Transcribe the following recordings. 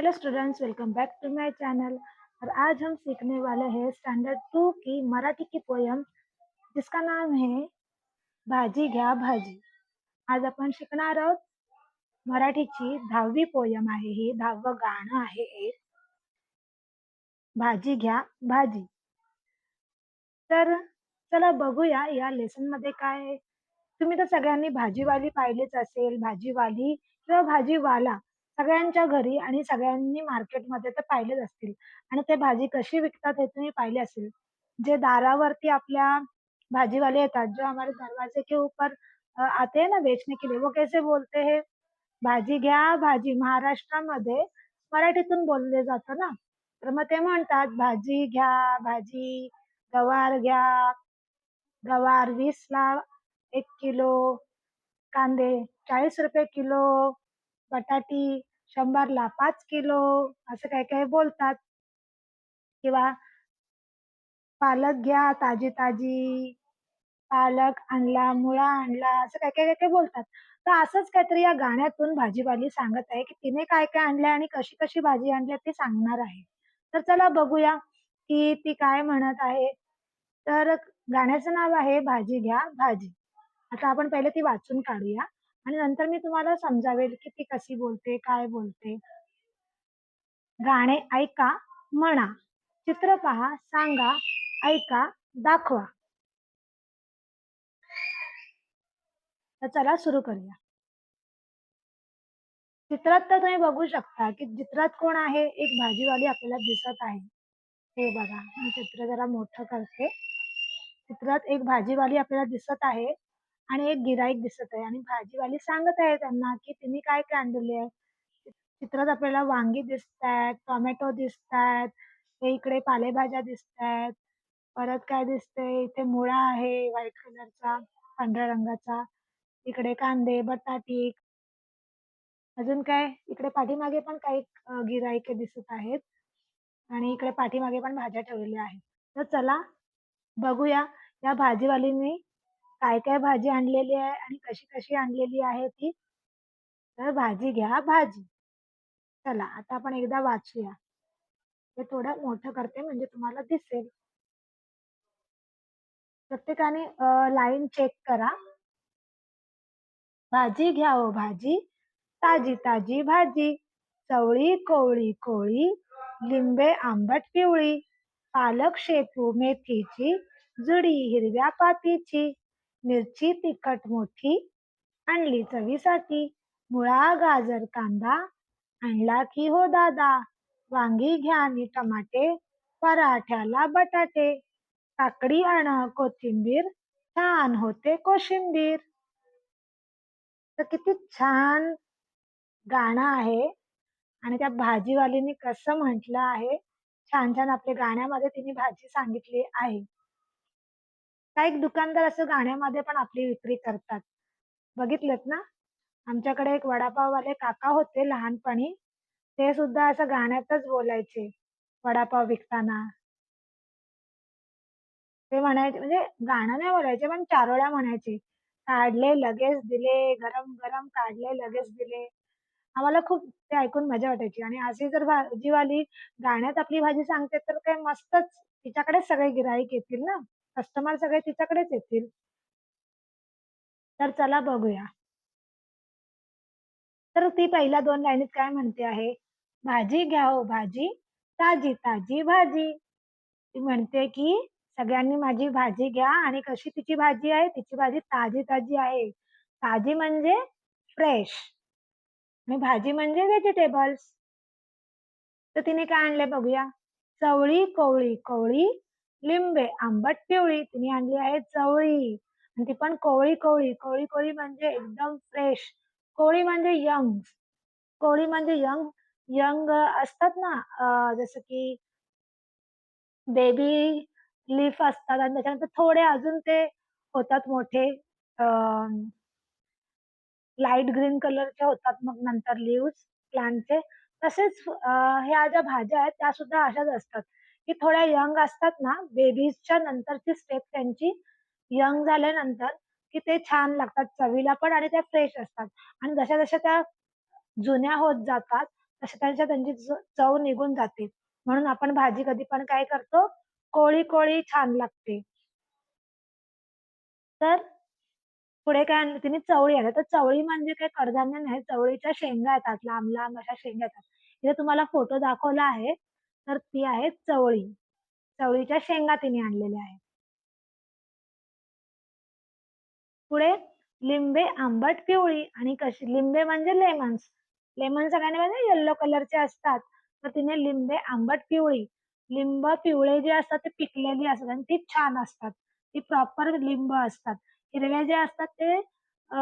Hello students, welcome back to my channel. और आज हम सीखने वाले हैं स्टैंडर्ड 2 की मराठी की पोयम जिसका नाम है भाजी घ्या भाजी। आज आपण शिकणार आहोत मराठीची 10वी पोयम आहे, ही 10वं गाणं आहे एक, भाजी घ्या भाजी। तर चला बघूया या लेसन मध्ये काय आहे। तुम्ही तर सगळ्यांनी भाजीवाली पाहिलीच असेल, भाजीवाली किंवा भाजीवाला सगळ्यांच्या घरी आणि सगळ्यांनी मार्केटमध्ये तर पाहिलेच असतील। आणि ते भाजी कशी विकतात हे तुम्ही पाहिले असेल। जे दारावरती आपल्या भाजीवाले येतात, जो हमारे दरवाजे के ऊपर आते हैं ना बेचने के लिए, वो कैसे बोलते हैं? भाजी घ्या भाजी। महाराष्ट्रामध्ये मराठीतून बोलले जातं ना, तर मग ते म्हणतात भाजी घ्या भाजी, गवार घ्या गवार 20ला 1 किलो, कांदे 40 रुपये किलो, बटाटी 100ला 5 किलो, असं काही काही बोलतात। किंवा पालक घ्या ताजी ताजी, पालक आणला मुळा आणला, असं काय काय काय काय बोलतात। तर असंच काहीतरी या गाण्यातून भाजीवाली सांगत आहे की तिने काय काय आणलंय आणि कशी कशी भाजी आणली ते सांगणार आहे। तर चला बघूया की ती काय म्हणत आहे। तर गाण्याचं नाव आहे भाजी घ्या भाजी। आता आपण पहिले ती वाचून काढूया आणि नंतर मी तुम्हाला समजावेल की ती कशी बोलते, काय बोलते। गाणे ऐका, म्हणा, चित्र पहा, सांगा, ऐका, दाखवा। तर चला सुरू करूया। चित्रात तर तुम्ही बघू शकता की चित्रात कोण आहे, एक भाजीवाली आपल्याला दिसत आहे। हे बघा, मी चित्र जरा मोठं करते। चित्रात एक भाजीवाली आपल्याला दिसत आहे आणि एक गिराईक दिसत आहे आणि भाजीवाली सांगत आहे त्यांना की तिने काय काय आणलेले आहे। चित्रात आपल्याला वांगी दिसतायत, टोमॅटो दिसतायत, ते इकडे पालेभाज्या दिसतायत। परत काय दिसतंय, इथे मुळा आहे व्हाईट कलरचा, पांढऱ्या रंगाचा, इकडे कांदे, बटाटे, अजून काय इकडे पाठीमागे पण काही गिराईके दिसत आहेत आणि इकडे पाठीमागे पण भाज्या ठेवलेल्या आहेत। तर चला बघूया या भाजीवालीने काय काय भाजी आणलेली आहे आणि कशी कशी आणलेली आहे ती। तर भाजी घ्या भाजी। चला आता आपण एकदा वाचूया। हे थोडं मोठं करते म्हणजे तुम्हाला दिसेल। प्रत्येकाने लाईन चेक करा। भाजी घ्या हो भाजी, ताजी ताजी भाजी, चवळी कोवळी कोवळी, लिंबे आंबट पिवळी, पालक शेपू मेथीची, जुडी हिरव्या पातीची, मिरची तिखट मोठी आणली चवीसाठी, मुळा गाजर कांदा आणला की हो दादा, वांगी घ्या आणि टमाटे, पराठ्याला बटाटे, काकडी आणा कोथिंबीर, छान होते कोशिंबीर। तर किती छान गाणं आहे आणि त्या भाजीवालीने कसं म्हटलं आहे, छान छान आपल्या गाण्यामध्ये तिने भाजी सांगितली आहे। काही दुकानदार असं गाण्यामध्ये पण आपली विक्री करतात, बघितलेत ना? आमच्याकडे एक वडापाववाले काका होते लहानपणी, ते सुद्धा असं गाण्यातच बोलायचे वडापाव विकताना। ते म्हणायचे म्हणजे गाणं नाही बोलायचे पण चारोळ्या म्हणायचे, काढले लगेच दिले, गरम गरम काढले लगेच दिले। आम्हाला खूप ते ऐकून मजा वाटायची आणि अशी जर भाजीवाली गाण्यात आपली भाजी सांगते तर काय मस्तच, तिच्याकडेच सगळे गिराईक येतील ना, कस्टमर सगळे तिच्याकडेच येतील। तर चला बघूया। तर ती पहिल्या 2 लाईनीत काय म्हणते आहे, भाजी घ्या हो भाजी, ताजी ताजी भाजी। ती म्हणते की सगळ्यांनी माझी भाजी घ्या आणि कशी तिची भाजी आहे, तिची भाजी ताजी ताजी आहे। ताजी म्हणजे फ्रेश आणि भाजी म्हणजे व्हेजिटेबल्स। तर तिने काय आणलंय बघूया। चवळी कोवळी कोवळी, लिंबे आंबट पिवळी। तिने आणली आहे चवळी आणि ती पण कोवळी कोवळी। कोवळी कोवळी म्हणजे एकदम फ्रेश, कोवळी म्हणजे यंग, कोवळी म्हणजे यंग, यंग असतात ना, जसं की बेबी लीफ असतात आणि त्याच्यानंतर थोडे अजून ते होतात मोठे, लाईट ग्रीन कलरचे होतात मग नंतर लीव्हज प्लांटचे। तसेच ह्या ज्या भाज्या आहेत त्या सुद्धा अशाच असतात की थोड्या यंग असतात ना, बेबीजच्या नंतरची स्टेप त्यांची यंग झाल्यानंतर की ते छान लागतात चवीला पण आणि त्या फ्रेश असतात। आणि जशा जशा त्या जुन्या होत जातात तशी त्यांची चव निघून जाते. म्हणून आपण भाजी कधी पण काय करतो, कोळी-कोळी छान लागते. तर पुढे काय आणलं तिने चवळी आणल्या. तर चवळी म्हणजे काही कडधान्य नाही, चवळीच्या शेंगा येतात, लांब-लांब अशा शेंगा येतात. इथे तुम्हाला फोटो दाखवला आहे, तर ती आहे चवळी. चवळीच्या शेंगा तिने आणलेल्या आहेत. पुढे लिंबे आंबट पिवळी आणि कशी लिंबे म्हणजे लेमन्स. लेमन सगळ्यांना माहिती येलो कलरचे असतात. तर तिने लिंबे आंबट पिवळी. लिंब पिवळे जे असतात ते पिकलेली असतात आणि ती छान असतात. ती प्रॉपर लिंब असतात. हिरवे जे असतात ते अ,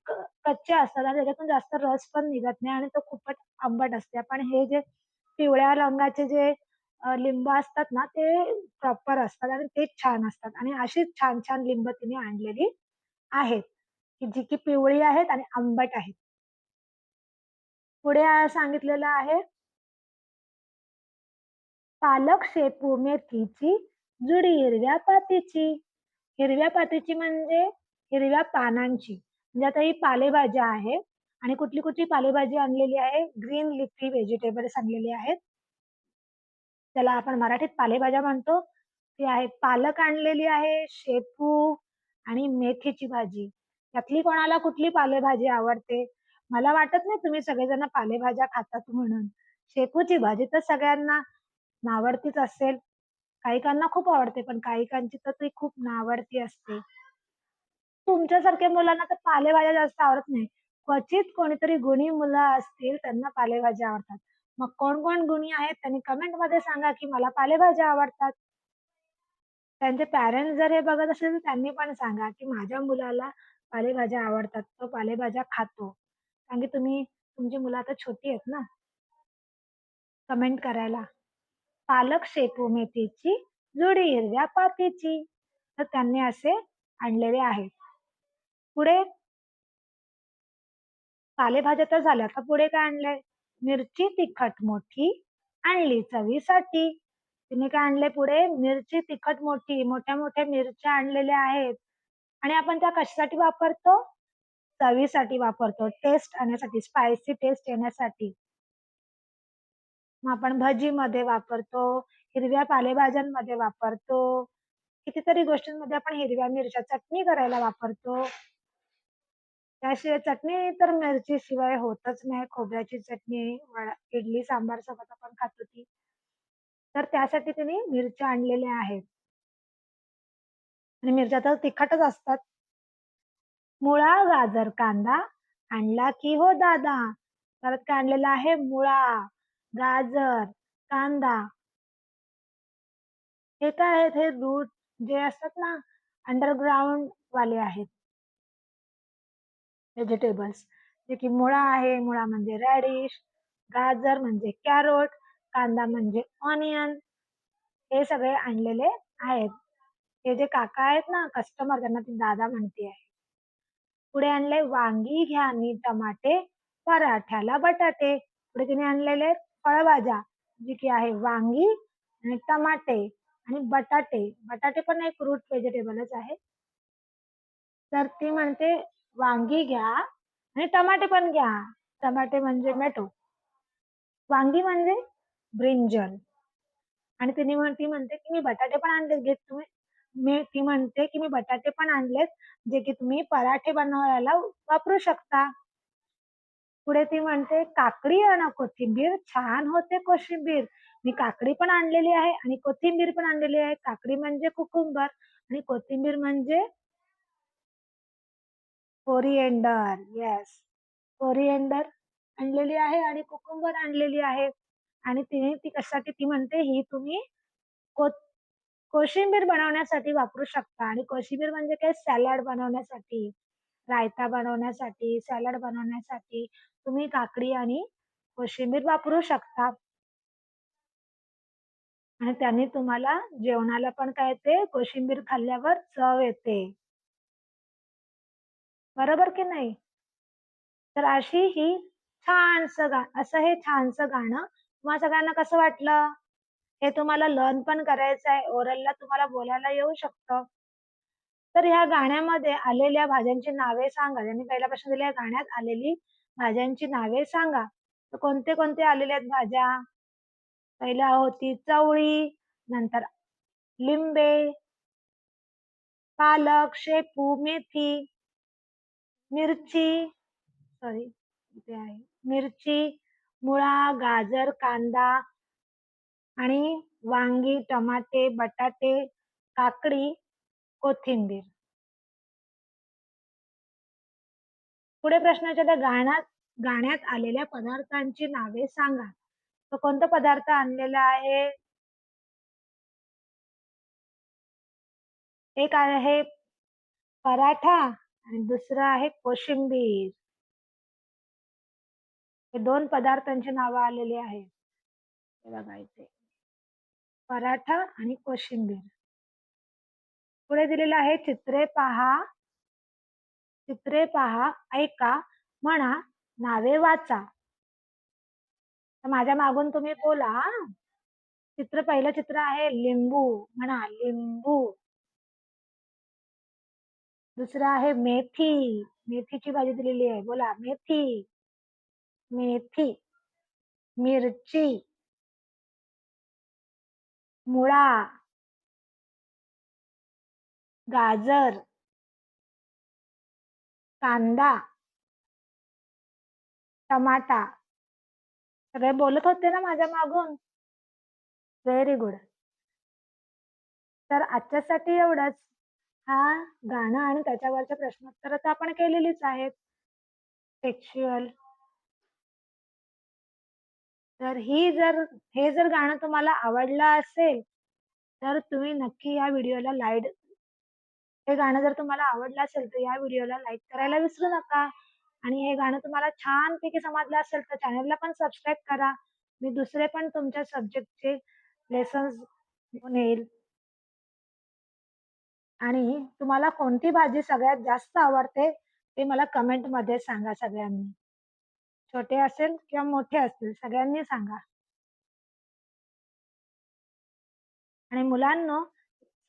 क कच्चे असतात आणि त्याच्यातून जास्त रस पण निघत नाही आणि तो खूपच आंबट असते. पण हे जे पिवळ्या रंगाचे जे लिंब असतात ना, ते प्रॉपर असतात आणि तेच छान असतात आणि अशीच छान-छान लिंब तिने आणलेली आहेत, की जी की पिवळी आहेत आणि आंबट आहेत. पुढे सांगितलेलं आहे पालक, शेपू, मेथीची जुडी हिरव्या पातीची. हिरव्या पातीची म्हणजे हिरव्या पानांची. म्हणजे आता ही पालेभाज्या आहे आणि कुठली-कुठली पालेभाजी आणलेली आहे, ग्रीन लिफी व्हेजिटेबल्स आणलेले आहेत. त्याला आपण मराठीत पालेभाज्या म्हणतो. ती आहे पालक आणलेली आहे, शेपू आणि मेथीची भाजी. यातली कोणाला कुठली पालेभाजी आवडते? मला वाटत नाही तुम्ही सगळेजण पालेभाज्या खातात म्हणून. शेपूची भाजी तर सगळ्यांना नावडतीच असेल. काहीकांना खूप आवडते, पण काहीकांची तर ती खूप नावडती असते. तुमच्यासारख्या मुलांना तर पालेभाज्या जास्त आवडत नाही. क्वचित कोणीतरी गुणी मुलं असतील त्यांना पालेभाज्या आवडतात. मग कोण-कोण गुणी आहेत त्यांनी कमेंटमध्ये सांगा, की मला पालेभाज्या आवडतात. त्यांचे पॅरेंट्स जर हे बघत असेल तर त्यांनी पण सांगा, की माझ्या मुलाला पालेभाज्या आवडतात. तो पालेभाज्या खातो. कारण की तुमची मुलं आता छोटी आहेत ना, कमेंट करायला. पालक, शेपू, मेथीची जुडी हिरव्या पातीची. तर त्यांनी असे आणलेले आहेत. पुढे पालेभाज्या तर झाल्या. आता पुढे काय आणलंय? मिरची तिखट मोठी आणली चवीसाठी. तिने काय आणलंय पुढे? मिरची तिखट मोठी, मोठ्या-मोठ्या मिरच्या आणलेल्या आहेत आणि आपण त्या कशासाठी वापरतो? चवीसाठी वापरतो. टेस्ट आणण्यासाठी, स्पायसी टेस्ट येण्यासाठी. मग आपण भजीमध्ये वापरतो, हिरव्या पालेभाज्यांमध्ये वापरतो. कितीतरी गोष्टींमध्ये आपण हिरव्या मिरच्या चटणी करायला वापरतो. त्याशिवाय चटणी तर मिरचीशिवाय होतच नाही. खोबऱ्याची चटणी, इडली सांबार सोबत आपण खातो ती. तर त्यासाठी तिने मिरच्या आणलेल्या आहेत आणि मिरच्या तर तिखटच असतात. मुळा, गाजर, कांदा आणला की हो दादा. परत काय आणलेलं आहे? मुळा, गाजर, कांदा. हे काय आहेत? हे रूट जे असतात ना, अंडरग्राउंड वाले आहेत व्हेजिटेबल्स. जे की मुळा आहे, मुळा म्हणजे रॅडिश, गाजर म्हणजे कॅरोट, कांदा म्हणजे ऑनियन. हे सगळे आणलेले आहेत. हे जे काका आहेत ना कस्टमर त्यांना ती दादा म्हणते आहे. पुढे आणले वांगी घ्या आणि टमाटे, पराठ्याला बटाटे. पुढे तिने आणलेले आहेत फळभाज्या, जी की आहे वांगी आणि टमाटे आणि बटाटे. बटाटे पण एक रूट व्हेजिटेबलच आहे. तर ती म्हणते वांगी घ्या आणि टमाटे पण घ्या. टमाटे म्हणजे टोमॅटो. वांगी म्हणजे ब्रिंजल आणि ती म्हणते, की "मी बटाटे पण आणलेत घे तुम्ही." ती म्हणते, की "मी बटाटे पण आणलेत, जे की तुम्ही पराठे बनवायला वापरू शकता." पुढे ती म्हणते, "काकडी आणि कोथिंबीर छान होते कोशिंबीर." मी काकडी पण आणलेली आहे आणि कोथिंबीर पण आणलेली आहे. काकडी म्हणजे कुकुंबर आणि कोथिंबीर म्हणजे कोरिएंडर. येस. कोरिएंडर आणलेली आहे आणि कुकुंबर आणलेली आहे आणि ती कशासाठी ती म्हणते, "ही तुम्ही को कोशिंबीर बनवण्यासाठी वापरू शकता." आणि कोशिंबीर म्हणजे काय सॅलड बनवण्यासाठी, रायता बनवण्यासाठी, सॅलड बनवण्यासाठी तुम्ही काकडी आणि कोशिंबीर वापरू शकता आणि त्याने तुम्हाला जेवणाला पण काय येते, कोशिंबीर खाल्ल्यावर चव येते. बरोबर की नाही? तर अशी ही असं हे छानसं गाणं तुम्हा सगळ्यांना कसं वाटलं? हे तुम्हाला लर्न पण करायचं आहे. ओरलला तुम्हाला बोलायला येऊ शकतं. तर ह्या गाण्यामध्ये आलेल्या भाज्यांची नावे सांगा. ज्यांनी पहिल्यापासून दिलेल्या गाण्यात आलेली भाज्यांची नावे सांगा. तर कोणते कोणते आलेले आहेत भाज्या? पहिल्या होती चवळी, नंतर लिंबे, पालक, शेपू, मेथी, मिरची सॉरी इथे आहे. मिरची, मुळा, गाजर, कांदा आणि वांगी, टमाटे, बटाटे, काकडी, कोथिंबीर. पुढे प्रश्न विचारला गाण्यात आलेल्या पदार्थांची नावे सांगा. तर कोणता पदार्थ आणलेला आहे? एक आहे पराठा आणि दुसरं आहे कोशिंबीर. हे 2 पदार्थांची नावं आलेली आहेत. हे बघायचे. पराठा आणि कोशिंबीर. पुढे दिलेलं आहे चित्रे पहा, ऐका, म्हणा, नावे वाचा. तर माझ्या मागून तुम्ही बोला हां. पहिलं चित्र आहे लिंबू, म्हणा लिंबू. दुसरं आहे मेथी, मेथीची भाजी दिलेली आहे. बोला मेथी, मेथी. मिरची, मुळा, गाजर, कांदा, टमाटा. सगळे बोलत होते ना माझ्या मागून? Very good. तर आजच्यासाठी एवढंच. हा गाणं आणि त्याच्यावरच्या प्रश्नोत्तरं तर आपण केलेलीच आहेत. टेक्स्च्युअल. तर हे जर गाणं तुम्हाला आवडलं असेल, तर तुम्ही नक्की या व्हिडिओला हे गाणं जर तुम्हाला आवडलं असेल, तर या व्हिडिओला लाईक करायला विसरू नका. आणि हे गाणं तुम्हाला छानपैकी समजलं असेल, तर चॅनलला पण सबस्क्राईब करा. मी दुसरे पण तुमच्या सब्जेक्टचे लेसन्स घेऊन येईल. आणि तुम्हाला कोणती भाजी सगळ्यात जास्त आवडते, ते मला कमेंटमध्ये सांगा सगळ्यांनी. छोटे असेल किंवा मोठे असतील, सगळ्यांनी सांगा. आणि मुलांनो,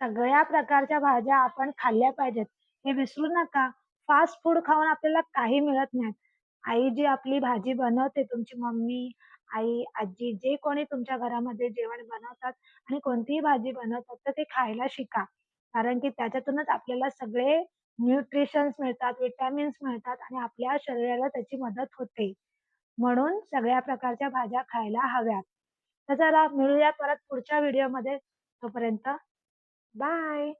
सगळ्या प्रकारच्या भाज्या आपण खाल्ल्या पाहिजेत. हे विसरू नका. फास्ट फूड खाऊन आपल्याला काही मिळत नाही. आई जी आपली भाजी बनवते, तुमची मम्मी, आई, आजी जे कोणी तुमच्या घरामध्ये जेवण बनवतात आणि कोणतीही भाजी बनवतात, तर ते खायला शिका. कारण की त्याच्यातूनच आपल्याला सगळे न्यूट्रिशन्स मिळतात, विटॅमिन्स मिळतात आणि आपल्या शरीराला त्याची मदत होते. म्हणून सगळ्या प्रकारच्या भाज्या खायला हव्यात. तर चला मिळूया परत पुढच्या व्हिडिओमध्ये. तोपर्यंत बाय.